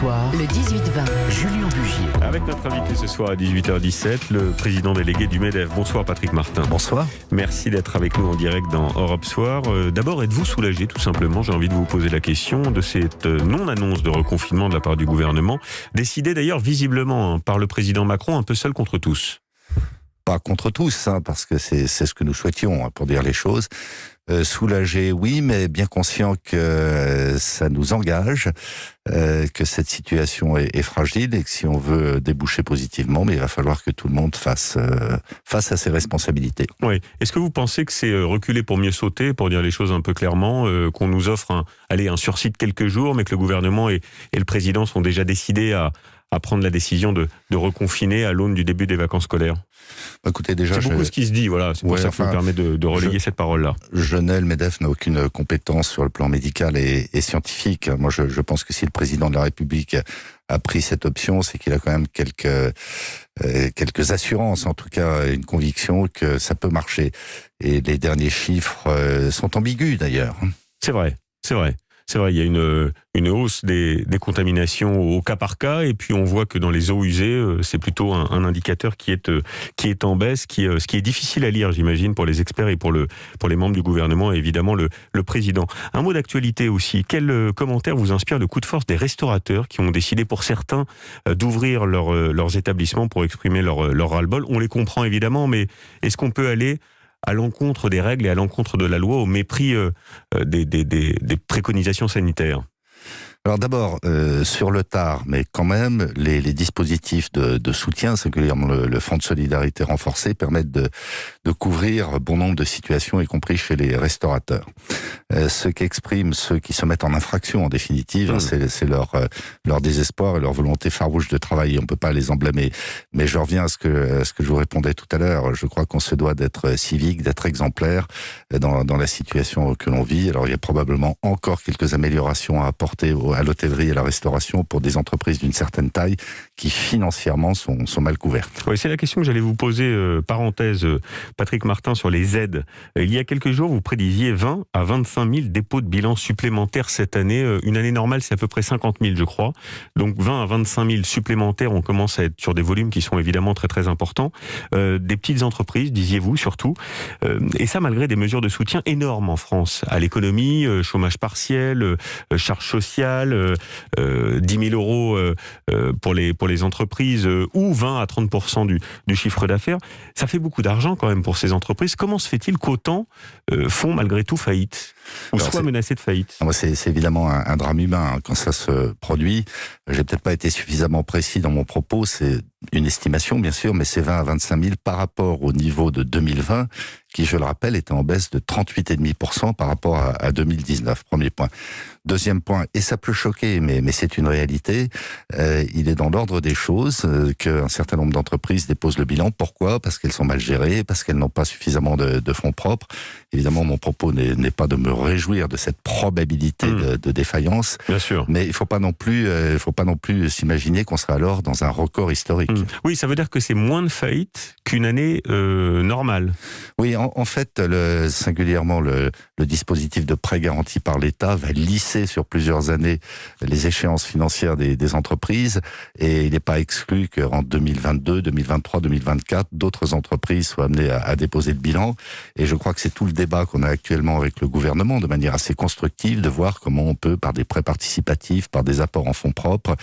Soir, le 18-20, Julien Bugier. Avec notre invité ce soir à 18h17, le président délégué du MEDEF. Bonsoir Patrick Martin. Bonsoir. Merci d'être avec nous en direct dans Europe Soir. D'abord, êtes-vous soulagé tout simplement? J'ai envie de vous poser la question de cette non-annonce de reconfinement de la part du gouvernement, décidée d'ailleurs visiblement par le président Macron, un peu seul contre tous. Pas contre tous, parce que c'est ce que nous souhaitions, pour dire les choses. Soulagé, oui, mais bien conscient que ça nous engage, que cette situation est fragile et que si on veut déboucher positivement, mais il va falloir que tout le monde fasse à ses responsabilités. Oui. Est-ce que vous pensez que c'est reculer pour mieux sauter, pour dire les choses un peu clairement, qu'on nous offre un sursis de quelques jours, mais que le gouvernement et le président sont déjà décidés à prendre la décision de reconfiner à l'aune du début des vacances scolaires? Écoutez, déjà, c'est beaucoup ce qui se dit, voilà. C'est pour ça que je me permets de relayer cette parole-là. Le MEDEF n'a aucune compétence sur le plan médical et scientifique. Moi, je pense que si le président de la République a pris cette option, c'est qu'il a quand même quelques assurances, en tout cas une conviction que ça peut marcher. Et les derniers chiffres sont ambigus d'ailleurs. C'est vrai. C'est vrai, il y a une hausse des contaminations au cas par cas, et puis on voit que dans les eaux usées, c'est plutôt un indicateur qui est en baisse, ce qui est difficile à lire, j'imagine, pour les experts et pour les membres du gouvernement et évidemment le président. Un mot d'actualité aussi. Quel commentaire vous inspire le coup de force des restaurateurs qui ont décidé pour certains d'ouvrir leurs établissements pour exprimer leur ras-le-bol? On les comprend évidemment, mais est-ce qu'on peut aller à l'encontre des règles et à l'encontre de la loi, au mépris des préconisations sanitaires? Alors d'abord, sur le tard, mais quand même, les dispositifs de soutien, singulièrement le Fonds de solidarité renforcé, permettent de couvrir bon nombre de situations, y compris chez les restaurateurs. Ce qu'expriment ceux qui se mettent en infraction, en définitive, c'est leur désespoir et leur volonté farouche de travailler. On peut pas les en blâmer. Mais je reviens à ce que je vous répondais tout à l'heure. Je crois qu'on se doit d'être civique, d'être exemplaire dans la situation que l'on vit. Alors il y a probablement encore quelques améliorations à apporter à l'hôtellerie et à la restauration pour des entreprises d'une certaine taille qui financièrement sont mal couvertes. Oui, c'est la question que j'allais vous poser, parenthèse, Patrick Martin, sur les aides. Il y a quelques jours, vous prédisiez 20 à 25 000 dépôts de bilan supplémentaires cette année. Une année normale, c'est à peu près 50 000, je crois. Donc 20 à 25 000 supplémentaires, on commence à être sur des volumes qui sont évidemment très très importants. Des petites entreprises, disiez-vous, surtout. Et ça, malgré des mesures de soutien énormes en France, à l'économie, chômage partiel, charges sociales, 10 000 euros pour les entreprises, ou 20 à 30% du chiffre d'affaires. Ça fait beaucoup d'argent quand même pour ces entreprises. Comment se fait-il qu'autant font malgré tout faillite, ou soient menacés de faillite? C'est évidemment un drame humain quand ça se produit. J'ai peut-être pas été suffisamment précis dans mon propos. C'est une estimation, bien sûr, mais c'est 20 à 25 000 par rapport au niveau de 2020, qui, je le rappelle, était en baisse de 38,5% par rapport à 2019. Premier point. Deuxième point, et ça peut choquer, mais c'est une réalité, il est dans l'ordre des choses qu'un certain nombre d'entreprises déposent le bilan. Pourquoi? Parce qu'elles sont mal gérées, parce qu'elles n'ont pas suffisamment de fonds propres. Évidemment, mon propos n'est pas de me réjouir de cette probabilité de défaillance. Bien sûr. Mais il faut pas non plus s'imaginer qu'on sera alors dans un record historique. Oui, ça veut dire que c'est moins de faillites qu'une année normale. Oui, en fait, singulièrement le dispositif de prêt garanti par l'État va lisser sur plusieurs années les échéances financières des entreprises, et il n'est pas exclu qu'en 2022, 2023, 2024, d'autres entreprises soient amenées à déposer le bilan. Et je crois que c'est tout le débat qu'on a actuellement avec le gouvernement, de manière assez constructive, de voir comment on peut, par des prêts participatifs, par des apports en fonds propres,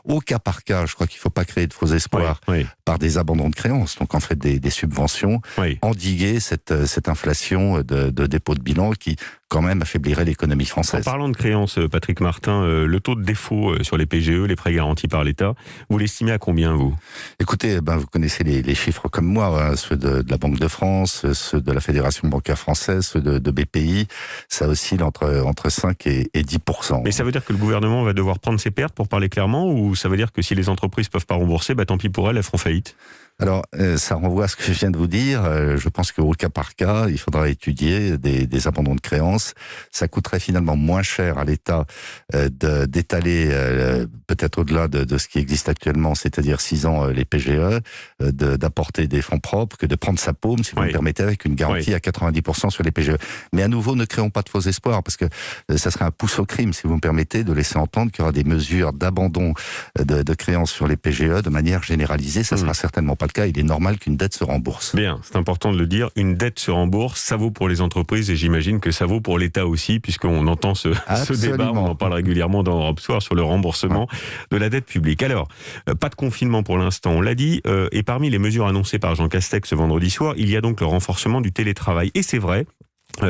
au cas par cas, je crois qu'il ne faut pas créer de faux espoirs, par des abandons de créances, donc en fait des subventions, endiguer cette inflation de dépôt de bilan qui quand même affaiblirait l'économie française. En parlant de créances, Patrick Martin, le taux de défaut sur les PGE, les prêts garantis par l'État, vous l'estimez à combien, vous? Écoutez, vous connaissez les chiffres comme moi, ceux de la Banque de France, ceux de la Fédération bancaire française, ceux de BPI, ça oscille entre 5 et 10%. Mais ça veut dire que le gouvernement va devoir prendre ses pertes, pour parler clairement, ou ça veut dire que si les entreprises peuvent pas rembourser, tant pis pour elles feront faillite? Alors, ça renvoie à ce que je viens de vous dire. Je pense qu'au cas par cas, il faudra étudier des abandons de créances. Ça coûterait finalement moins cher à l'État d'étaler peut-être au-delà de ce qui existe actuellement, c'est-à-dire 6 ans les PGE, d'apporter des fonds propres, que de prendre sa paume, si vous me permettez, avec une garantie à 90% sur les PGE. Mais à nouveau, ne créons pas de faux espoirs, parce que ça serait un pouce au crime, si vous me permettez, de laisser entendre qu'il y aura des mesures d'abandon de créances sur les PGE de manière généralisée. Ça sera certainement pas le cas. Il est normal qu'une dette se rembourse. Bien, c'est important de le dire. Une dette se rembourse, ça vaut pour les entreprises et j'imagine que ça vaut pour l'État aussi, puisqu'on entend ce débat, on en parle régulièrement dans Europe Soir sur le remboursement de la dette publique. Alors, pas de confinement pour l'instant, on l'a dit, et parmi les mesures annoncées par Jean Castex ce vendredi soir, il y a donc le renforcement du télétravail. Et c'est vrai,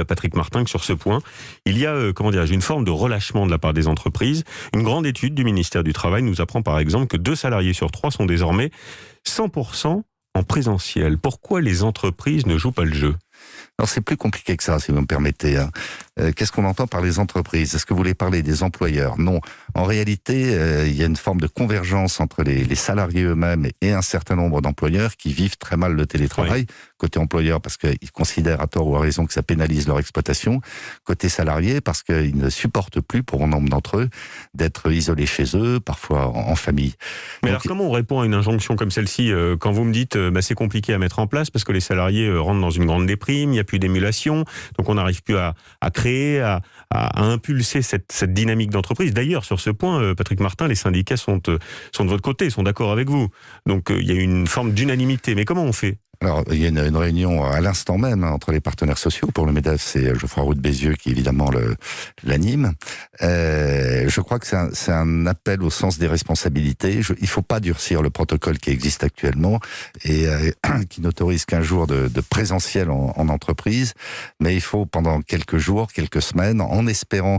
Patrick Martin, que sur ce point, il y a une forme de relâchement de la part des entreprises. Une grande étude du ministère du Travail nous apprend par exemple que 2 salariés sur 3 sont désormais 100% en présentiel. Pourquoi les entreprises ne jouent pas le jeu ? Alors c'est plus compliqué que ça, si vous me permettez. Qu'est-ce qu'on entend par les entreprises ? Est-ce que vous voulez parler des employeurs ? Non. En réalité, il y a une forme de convergence entre les salariés eux-mêmes et un certain nombre d'employeurs qui vivent très mal le télétravail. Côté employeur, parce qu'ils considèrent à tort ou à raison que ça pénalise leur exploitation. Côté salarié, parce qu'ils ne supportent plus, pour un nombre d'entre eux, d'être isolés chez eux, parfois en famille. Mais alors comment on répond à une injonction comme celle-ci quand vous me dites c'est compliqué à mettre en place parce que les salariés rentrent dans une grande déprime, il n'y a plus d'émulation, donc on n'arrive plus à créer, à impulser cette dynamique d'entreprise. D'ailleurs, sur ce point, Patrick Martin, les syndicats sont de votre côté, sont d'accord avec vous. Donc il y a une forme d'unanimité. Mais comment on fait ? Alors, il y a une réunion à l'instant même entre les partenaires sociaux. Pour le MEDEF, c'est Geoffroy Roux de Bézieux qui évidemment l'anime. Je crois que c'est un appel au sens des responsabilités. Il faut pas durcir le protocole qui existe actuellement et qui n'autorise qu'un jour de présentiel en entreprise. Mais il faut pendant quelques jours, quelques semaines, en espérant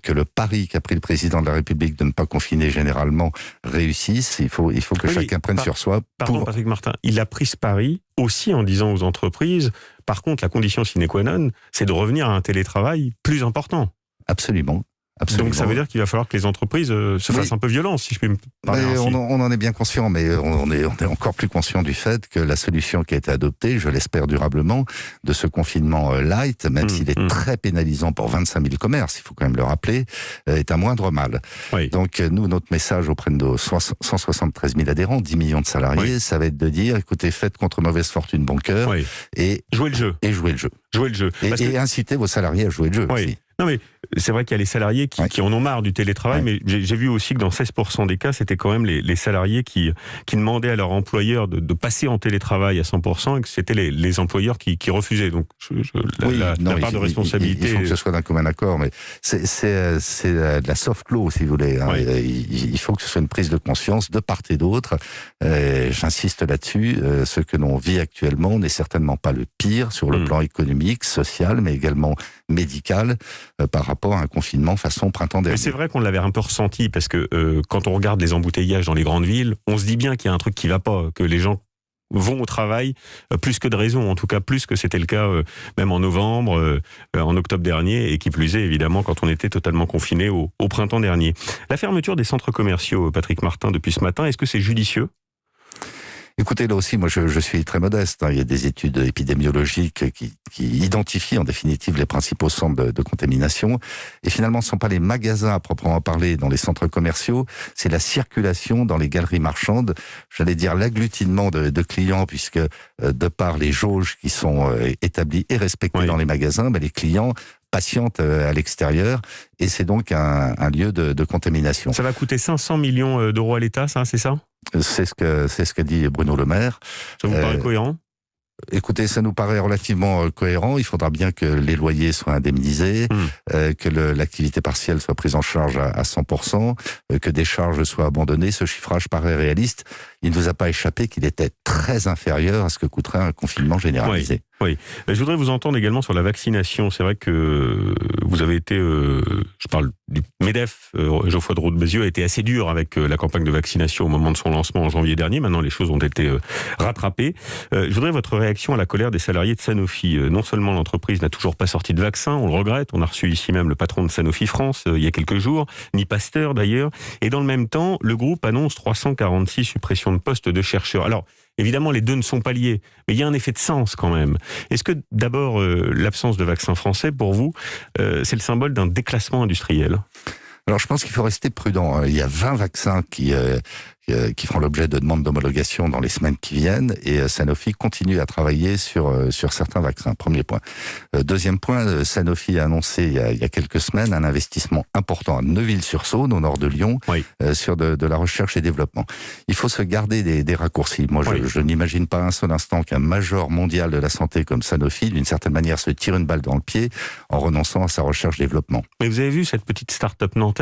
que le pari qu'a pris le président de la République de ne pas confiner généralement réussisse. Il faut que chacun prenne sur soi. Pardon, Patrick Martin, il a pris ce pari aussi en disant aux entreprises, par contre, la condition sine qua non, c'est de revenir à un télétravail plus important. Absolument. Absolument. Donc ça veut dire qu'il va falloir que les entreprises se fassent un peu violence, si je peux me parler ainsi. On en est bien conscient, mais on est encore plus conscient du fait que la solution qui a été adoptée, je l'espère durablement, de ce confinement light, même s'il est très pénalisant pour 25 000 commerces, il faut quand même le rappeler, est un moindre mal. Oui. Donc nous, notre message auprès de nos 173 000 adhérents, 10 millions de salariés, ça va être de dire, écoutez, faites contre mauvaise fortune bon cœur et jouez le jeu. Et jouez le jeu. Jouez le jeu. Et incitez vos salariés à jouer le jeu aussi. Non mais c'est vrai qu'il y a les salariés qui en ont marre du télétravail, mais j'ai vu aussi que dans 16% des cas, c'était quand même les salariés qui demandaient à leur employeur de passer en télétravail à 100% et que c'était les employeurs qui refusaient. Donc la part de responsabilité... Il faut que ce soit d'un commun accord, mais c'est de la soft law, si vous voulez. Hein. Il faut que ce soit une prise de conscience de part et d'autre. J'insiste là-dessus, ce que l'on vit actuellement n'est certainement pas le pire sur le plan économique, social, mais également médical, par rapport à un confinement façon printemps dernier. Mais c'est vrai qu'on l'avait un peu ressenti, parce que quand on regarde les embouteillages dans les grandes villes, on se dit bien qu'il y a un truc qui va pas, que les gens vont au travail plus que de raison, en tout cas plus que c'était le cas même en novembre, en octobre dernier, et qui plus est évidemment quand on était totalement confiné au printemps dernier. La fermeture des centres commerciaux, Patrick Martin, depuis ce matin, est-ce que c'est judicieux ? Écoutez, là aussi, moi, je suis très modeste. Hein. Il y a des études épidémiologiques qui identifient en définitive les principaux centres de contamination. Et finalement, ce ne sont pas les magasins à proprement parler dans les centres commerciaux, c'est la circulation dans les galeries marchandes. J'allais dire l'agglutinement de clients, puisque de par les jauges qui sont établies et respectées dans les magasins, les clients patientent à l'extérieur, et c'est donc un lieu de contamination. Ça va coûter 500 millions d'euros à l'État, ça, c'est ça ? C'est ce qu'a dit Bruno Le Maire. Ça vous paraît cohérent ? Écoutez, ça nous paraît relativement cohérent. Il faudra bien que les loyers soient indemnisés, que l'activité partielle soit prise en charge à 100%, que des charges soient abandonnées. Ce chiffrage paraît réaliste. Il ne vous a pas échappé qu'il était très inférieur à ce que coûterait un confinement généralisé. Oui. Je voudrais vous entendre également sur la vaccination. C'est vrai que vous avez été, je parle du MEDEF, Geoffroy Roux de Bézieux a été assez dur avec la campagne de vaccination au moment de son lancement en janvier dernier. Maintenant, les choses ont été rattrapées. Je voudrais votre réaction à la colère des salariés de Sanofi. Non seulement l'entreprise n'a toujours pas sorti de vaccin, on le regrette, on a reçu ici même le patron de Sanofi France il y a quelques jours, ni Pasteur d'ailleurs, et dans le même temps, le groupe annonce 346 suppressions de postes de chercheurs. Alors, Évidemment, les deux ne sont pas liés, mais il y a un effet de sens quand même. Est-ce que d'abord, l'absence de vaccins français, pour vous, c'est le symbole d'un déclassement industriel ? Alors je pense qu'il faut rester prudent. Il y a 20 vaccins qui feront l'objet de demandes d'homologation dans les semaines qui viennent, et Sanofi continue à travailler sur certains vaccins. Premier point. Deuxième point, Sanofi a annoncé il y a quelques semaines un investissement important à Neuville-sur-Saône, au nord de Lyon, oui. Sur de la recherche et développement. Il faut se garder des raccourcis. Moi, je n'imagine pas un seul instant qu'un major mondial de la santé comme Sanofi, d'une certaine manière, se tire une balle dans le pied en renonçant à sa recherche-développement. Mais vous avez vu cette petite start-up nantaise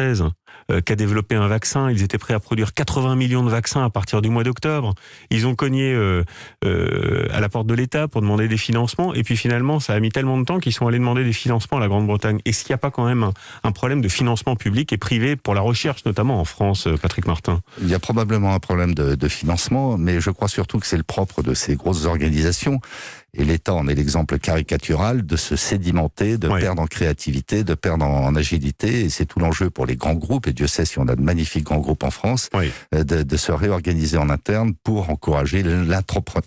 qui a développé un vaccin. Ils étaient prêts à produire 80 millions de vaccins à partir du mois d'octobre. Ils ont cogné à la porte de l'État pour demander des financements, et puis finalement ça a mis tellement de temps qu'ils sont allés demander des financements à la Grande-Bretagne. Est-ce qu'il n'y a pas quand même un problème de financement public et privé pour la recherche, notamment en France, Patrick Martin ? Il y a probablement un problème de financement, mais je crois surtout que c'est le propre de ces grosses organisations, et l'État en est l'exemple caricatural, de se sédimenter, de perdre en créativité, de perdre en agilité, et c'est tout l'enjeu pour les grands groupes, et Dieu sait si on a de magnifiques grands groupes en France, de se réorganiser en interne pour encourager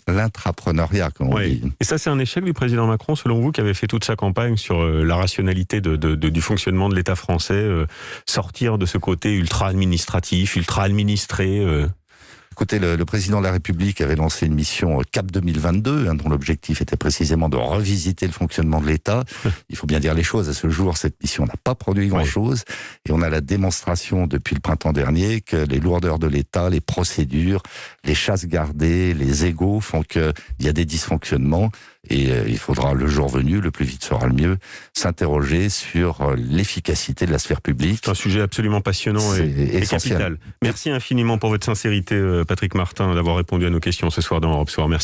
l'intrapreneuriat, comme on dit. Et ça, c'est un échec du président Macron, selon vous, qui avait fait toute sa campagne sur la rationalité du fonctionnement de l'État français, sortir de ce côté ultra-administratif, ultra-administré Écoutez, le président de la République avait lancé une mission CAP 2022, dont l'objectif était précisément de revisiter le fonctionnement de l'État. Il faut bien dire les choses, à ce jour, cette mission n'a pas produit grand-chose, et on a la démonstration depuis le printemps dernier que les lourdeurs de l'État, les procédures, les chasses gardées, les égos font qu'il y a des dysfonctionnements, et il faudra, le jour venu, le plus vite sera le mieux, s'interroger sur l'efficacité de la sphère publique. C'est un sujet absolument passionnant et capital. Merci infiniment pour votre sincérité, Patrick Martin, d'avoir répondu à nos questions ce soir dans Europe Soir. Merci.